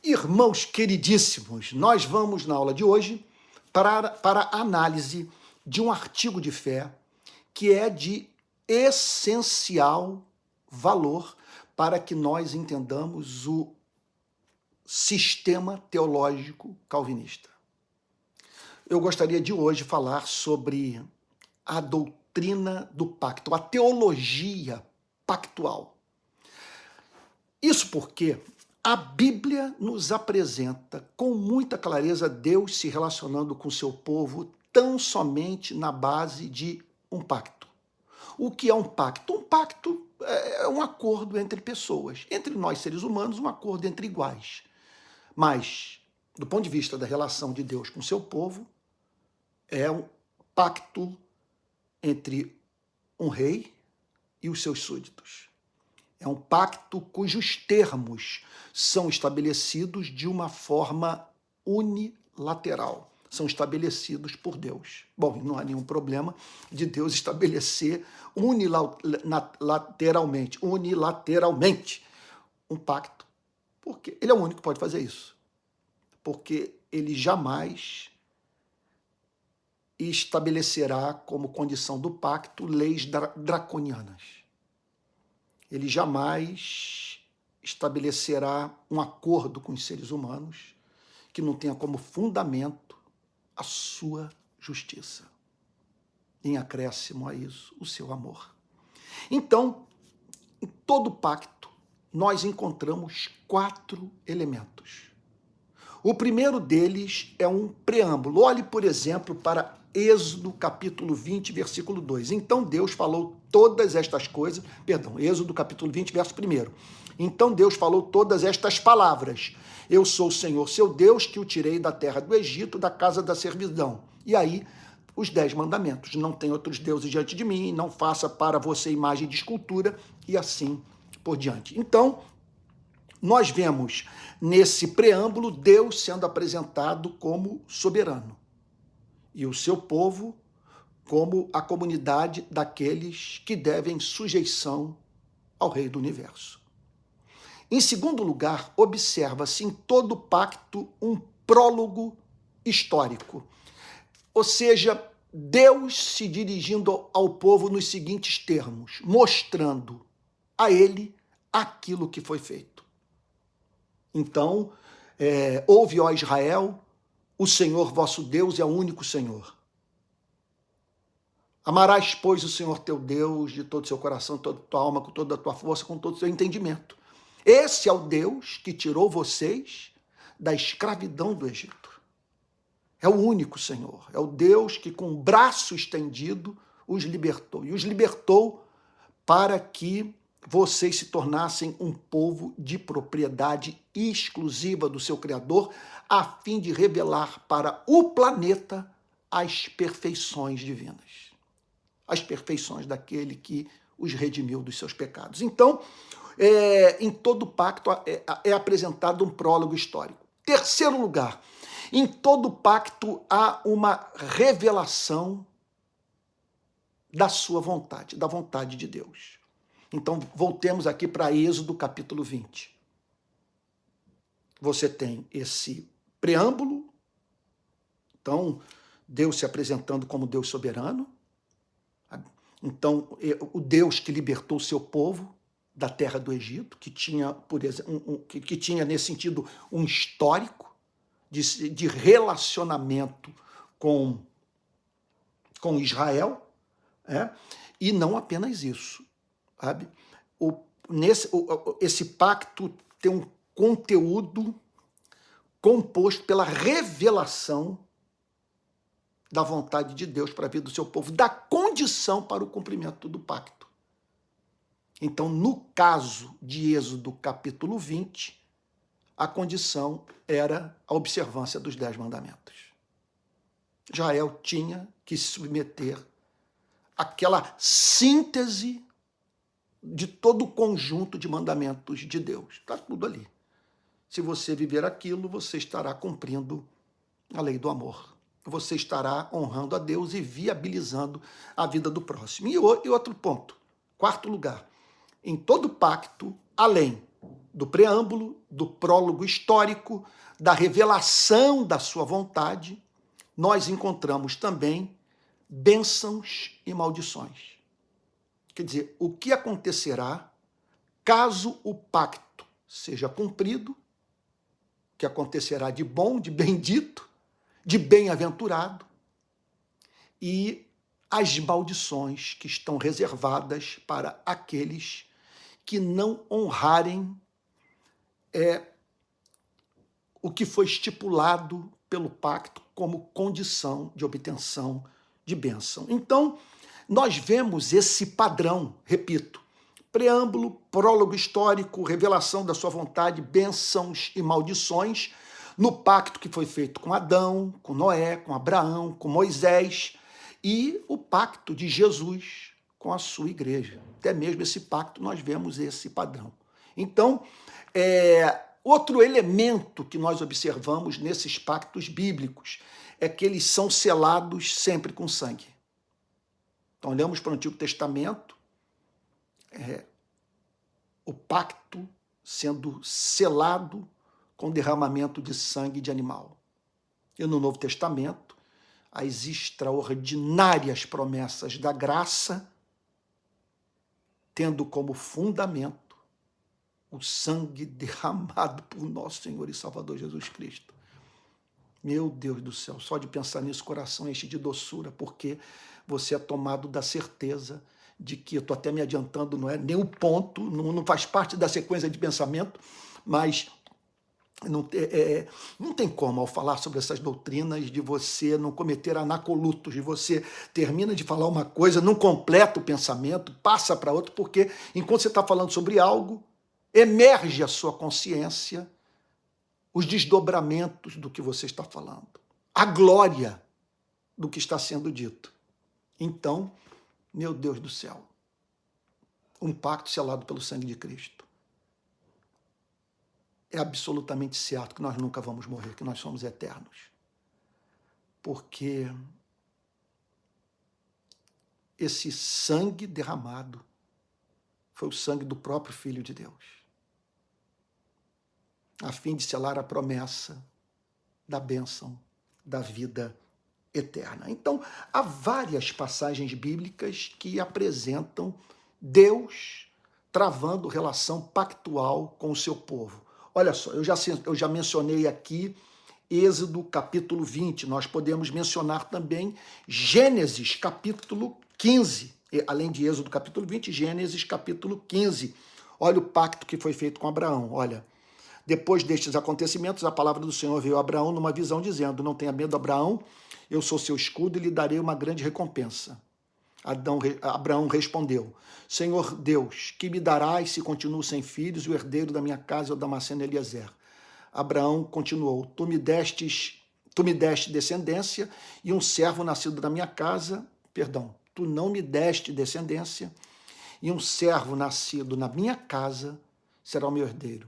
Irmãos queridíssimos, nós vamos na aula de hoje para a análise de um artigo de fé que é de essencial valor para que nós entendamos o sistema teológico calvinista. Eu gostaria de hoje falar sobre a doutrina do pacto, a teologia pactual. Isso porque a Bíblia nos apresenta com muita clareza Deus se relacionando com seu povo tão somente na base de um pacto. O que é um pacto? Um pacto é um acordo entre pessoas, entre nós seres humanos, um acordo entre iguais. Mas, do ponto de vista da relação de Deus com seu povo, é um pacto entre um rei e os seus súditos. É um pacto cujos termos são estabelecidos de uma forma unilateral. São estabelecidos por Deus. Bom, não há nenhum problema de Deus estabelecer unilateralmente um pacto, porque ele é o único que pode fazer isso. Porque ele jamais estabelecerá como condição do pacto leis draconianas. Ele jamais estabelecerá um acordo com os seres humanos que não tenha como fundamento a sua justiça. Em acréscimo a isso, o seu amor. Então, em todo pacto, nós encontramos 4 elementos. O primeiro deles é um preâmbulo. Olhe, por exemplo, para Êxodo capítulo 20, versículo 2. Então Deus falou todas estas coisas, Êxodo capítulo 20, verso 1. Então Deus falou todas estas palavras. Eu sou o Senhor, seu Deus, que o tirei da terra do Egito, da casa da servidão. E aí, os 10 mandamentos. Não tem outros deuses diante de mim, não faça para você imagem de escultura, e assim por diante. Então, nós vemos nesse preâmbulo Deus sendo apresentado como soberano e o seu povo como a comunidade daqueles que devem sujeição ao Rei do Universo. Em segundo lugar, observa-se em todo pacto um prólogo histórico, ou seja, Deus se dirigindo ao povo nos seguintes termos, mostrando a ele aquilo que foi feito. Então, ouve, ó Israel, o Senhor vosso Deus é o único Senhor. Amarás, pois, o Senhor teu Deus de todo o seu coração, toda a tua alma, com toda a tua força, com todo o seu entendimento. Esse é o Deus que tirou vocês da escravidão do Egito. É o único Senhor. É o Deus que, com o braço estendido, os libertou. E os libertou para que vocês se tornassem um povo de propriedade exclusiva do seu Criador, a fim de revelar para o planeta as perfeições divinas. As perfeições daquele que os redimiu dos seus pecados. Então, em todo pacto é apresentado um prólogo histórico. Terceiro lugar, em todo pacto há uma revelação da sua vontade, da vontade de Deus. Então, voltemos aqui para Êxodo capítulo 20. Você tem esse preâmbulo, então, Deus se apresentando como Deus soberano, então, o Deus que libertou o seu povo da terra do Egito, que tinha, por exemplo, que tinha nesse sentido um histórico de relacionamento com Israel, e não apenas isso, sabe? Esse pacto tem um conteúdo composto pela revelação da vontade de Deus para a vida do seu povo, da condição para o cumprimento do pacto. Então, no caso de Êxodo capítulo 20, a condição era a observância dos 10 mandamentos. Israel tinha que se submeter àquela síntese de todo o conjunto de mandamentos de Deus. Está tudo ali. Se você viver aquilo, você estará cumprindo a lei do amor. Você estará honrando a Deus e viabilizando a vida do próximo. E outro ponto, quarto lugar, em todo pacto, além do preâmbulo, do prólogo histórico, da revelação da sua vontade, nós encontramos também bênçãos e maldições. Quer dizer, o que acontecerá caso o pacto seja cumprido, que acontecerá de bom, de bendito, de bem-aventurado, e as maldições que estão reservadas para aqueles que não honrarem o que foi estipulado pelo pacto como condição de obtenção de bênção. Então, nós vemos esse padrão, repito, preâmbulo, prólogo histórico, revelação da sua vontade, bênçãos e maldições, no pacto que foi feito com Adão, com Noé, com Abraão, com Moisés, e o pacto de Jesus com a sua igreja. Até mesmo esse pacto nós vemos esse padrão. Então, outro elemento que nós observamos nesses pactos bíblicos é que eles são selados sempre com sangue. Então, olhamos para o Antigo Testamento, o pacto sendo selado com derramamento de sangue de animal. E no Novo Testamento, as extraordinárias promessas da graça, tendo como fundamento o sangue derramado por nosso Senhor e Salvador Jesus Cristo. Meu Deus do céu, só de pensar nisso, o coração enche de doçura, porque você é tomado da certeza de que, eu estou até me adiantando, não é nem o ponto, não faz parte da sequência de pensamento, mas não tem como, ao falar sobre essas doutrinas, de você não cometer anacolutos, de você termina de falar uma coisa, não completa o pensamento, passa para outro, porque enquanto você está falando sobre algo, emerge a sua consciência os desdobramentos do que você está falando, a glória do que está sendo dito. Então, meu Deus do céu, um pacto selado pelo sangue de Cristo. É absolutamente certo que nós nunca vamos morrer, que nós somos eternos. Porque esse sangue derramado foi o sangue do próprio Filho de Deus, a fim de selar a promessa da bênção da vida eterna. Então, há várias passagens bíblicas que apresentam Deus travando relação pactual com o seu povo. Olha só, eu já mencionei aqui Êxodo capítulo 20, nós podemos mencionar também Gênesis capítulo 15, além de Êxodo capítulo 20, Gênesis capítulo 15. Olha o pacto que foi feito com Abraão, olha. Depois destes acontecimentos, a palavra do Senhor veio a Abraão numa visão, dizendo: não tenha medo, Abraão, eu sou seu escudo e lhe darei uma grande recompensa. Abraão respondeu: Senhor Deus, que me darás se continuo sem filhos, e o herdeiro da minha casa é o Damasceno Eliezer? Abraão continuou: tu me deste descendência, e um servo nascido da minha casa, tu não me deste descendência, e um servo nascido na minha casa será o meu herdeiro.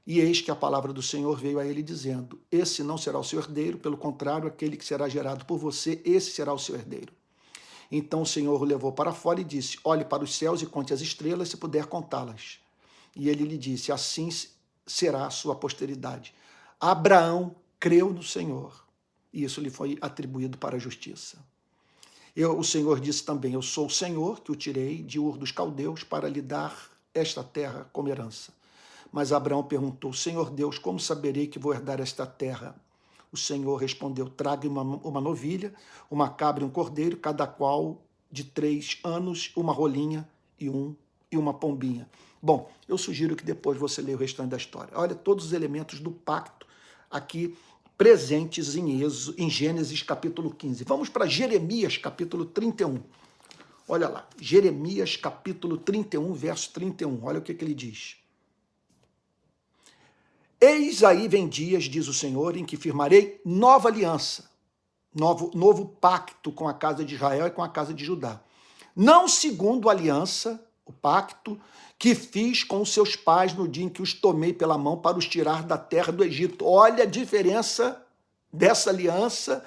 E eis que a palavra do Senhor veio a ele dizendo: esse não será o seu herdeiro, pelo contrário, aquele que será gerado por você, esse será o seu herdeiro. Então o Senhor o levou para fora e disse: olhe para os céus e conte as estrelas, se puder contá-las. E ele lhe disse: assim será a sua posteridade. Abraão creu no Senhor, e isso lhe foi atribuído para a justiça. O Senhor disse também: eu sou o Senhor que o tirei de Ur dos Caldeus para lhe dar esta terra como herança. Mas Abraão perguntou: Senhor Deus, como saberei que vou herdar esta terra? O Senhor respondeu: traga uma novilha, uma cabra e um cordeiro, cada qual de 3 anos, uma rolinha e uma pombinha. Bom, eu sugiro que depois você leia o restante da história. Olha todos os elementos do pacto aqui presentes em Gênesis capítulo 15. Vamos para Jeremias capítulo 31. Olha lá, Jeremias capítulo 31, verso 31. Olha o que ele diz. Eis aí vem dias, diz o Senhor, em que firmarei nova aliança, novo pacto com a casa de Israel e com a casa de Judá. Não segundo a aliança, o pacto, que fiz com os seus pais no dia em que os tomei pela mão para os tirar da terra do Egito. Olha a diferença dessa aliança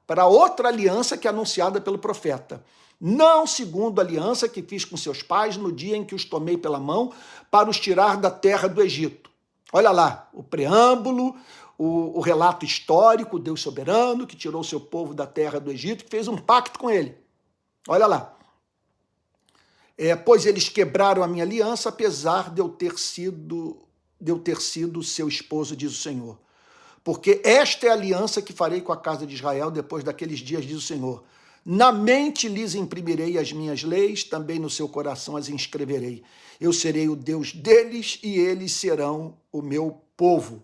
para outra aliança que é anunciada pelo profeta. não segundo a aliança que fiz com seus pais no dia em que os tomei pela mão para os tirar da terra do Egito. Olha lá, o preâmbulo, o relato histórico, Deus soberano, que tirou o seu povo da terra do Egito, que fez um pacto com ele. Olha lá. Pois eles quebraram a minha aliança, apesar de eu ter sido seu esposo, diz o Senhor. Porque esta é a aliança que farei com a casa de Israel depois daqueles dias, diz o Senhor. Na mente lhes imprimirei as minhas leis, também no seu coração as inscreverei. Eu serei o Deus deles e eles serão o meu povo.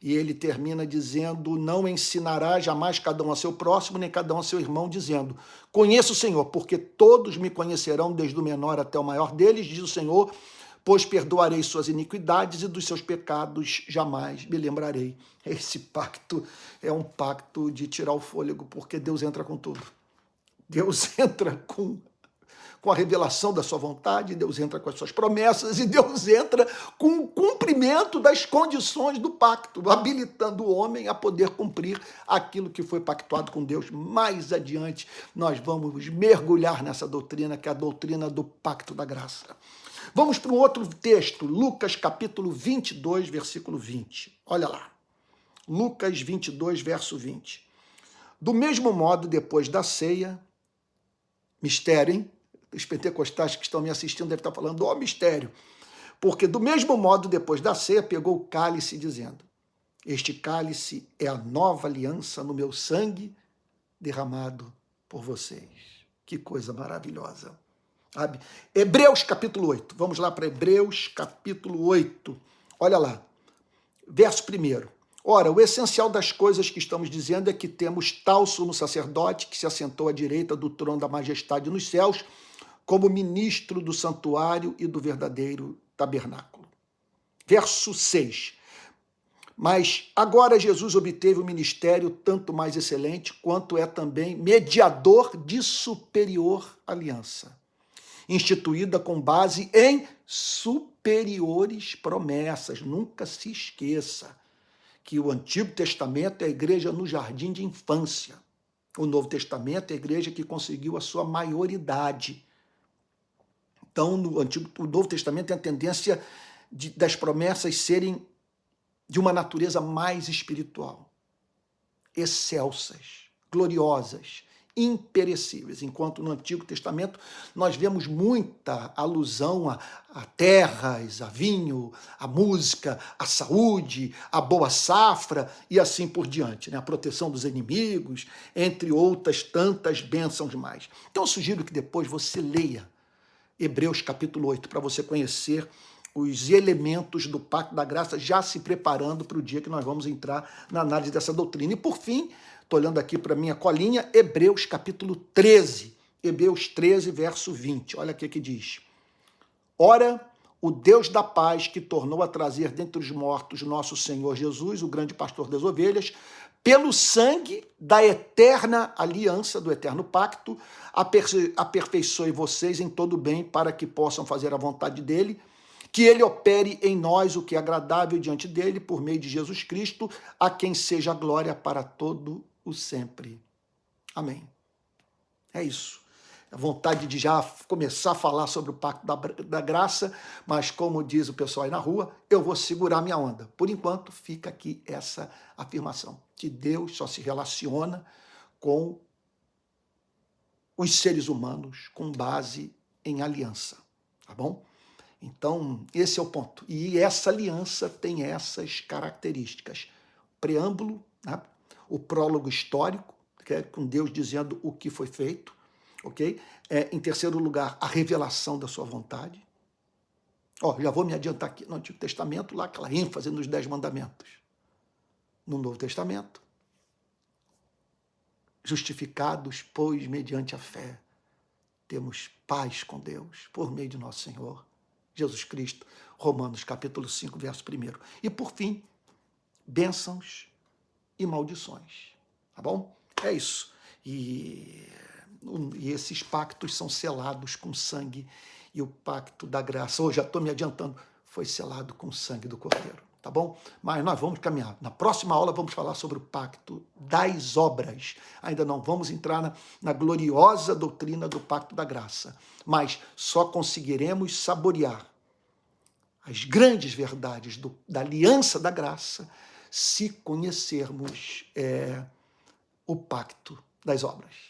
E ele termina dizendo, não ensinará jamais cada um a seu próximo, nem cada um a seu irmão, dizendo, conheço o Senhor, porque todos me conhecerão, desde o menor até o maior deles, diz o Senhor, pois perdoarei suas iniquidades e dos seus pecados jamais me lembrarei. Esse pacto é um pacto de tirar o fôlego, porque Deus entra com tudo. Deus entra com a revelação da sua vontade, Deus entra com as suas promessas e Deus entra com o cumprimento das condições do pacto, habilitando o homem a poder cumprir aquilo que foi pactuado com Deus. Mais adiante, nós vamos mergulhar nessa doutrina, que é a doutrina do pacto da graça. Vamos para um outro texto, Lucas capítulo 22, versículo 20. Olha lá, Lucas 22, verso 20. Do mesmo modo, depois da ceia, mistério, hein? Os pentecostais que estão me assistindo devem estar falando, mistério. Porque do mesmo modo, depois da ceia, pegou o cálice, dizendo, este cálice é a nova aliança no meu sangue derramado por vocês. Que coisa maravilhosa. Sabe? Hebreus capítulo 8. Vamos lá para Hebreus capítulo 8. Olha lá. Verso 1. Ora, o essencial das coisas que estamos dizendo é que temos tal sumo sacerdote que se assentou à direita do trono da majestade nos céus, como ministro do santuário e do verdadeiro tabernáculo. Verso 6. Mas agora Jesus obteve um ministério tanto mais excelente, quanto é também mediador de superior aliança, instituída com base em superiores promessas. Nunca se esqueça que o Antigo Testamento é a igreja no jardim de infância. O Novo Testamento é a igreja que conseguiu a sua maioridade. Então, o Novo Testamento tem a tendência das promessas serem de uma natureza mais espiritual, excelsas, gloriosas, imperecíveis, enquanto no Antigo Testamento nós vemos muita alusão a terras, a vinho, a música, a saúde, a boa safra e assim por diante, né? A proteção dos inimigos, entre outras tantas bênçãos mais. Então eu sugiro que depois você leia Hebreus capítulo 8, para você conhecer os elementos do pacto da graça, já se preparando para o dia que nós vamos entrar na análise dessa doutrina. E por fim, estou olhando aqui para a minha colinha, Hebreus capítulo 13, Hebreus 13, verso 20. Olha o que diz. Ora, o Deus da paz, que tornou a trazer dentre os mortos nosso Senhor Jesus, o grande pastor das ovelhas, pelo sangue da eterna aliança, do eterno pacto, aperfeiçoe vocês em todo bem, para que possam fazer a vontade dele, que ele opere em nós o que é agradável diante dele, por meio de Jesus Cristo, a quem seja a glória para todo o sempre. Amém. É isso. A vontade de já começar a falar sobre o pacto da graça, mas como diz o pessoal aí na rua, eu vou segurar minha onda. Por enquanto, fica aqui essa afirmação, que Deus só se relaciona com os seres humanos com base em aliança, tá bom? Então, esse é o ponto. E essa aliança tem essas características. Preâmbulo, né? O prólogo histórico, que é com Deus dizendo o que foi feito, ok? Em terceiro lugar, a revelação da sua vontade. Já vou me adiantar aqui no Antigo Testamento, lá aquela ênfase nos 10 mandamentos. No Novo Testamento, justificados, pois, mediante a fé, temos paz com Deus, por meio de nosso Senhor Jesus Cristo, Romanos capítulo 5, verso 1. E por fim, bênçãos e maldições, tá bom? É isso. E esses pactos são selados com sangue, e o pacto da graça, já estou me adiantando, foi selado com o sangue do Cordeiro. tá bom? Mas nós vamos caminhar. Na próxima aula vamos falar sobre o pacto das obras. Ainda não vamos entrar na gloriosa doutrina do pacto da graça, mas só conseguiremos saborear as grandes verdades da aliança da graça se conhecermos o pacto das obras.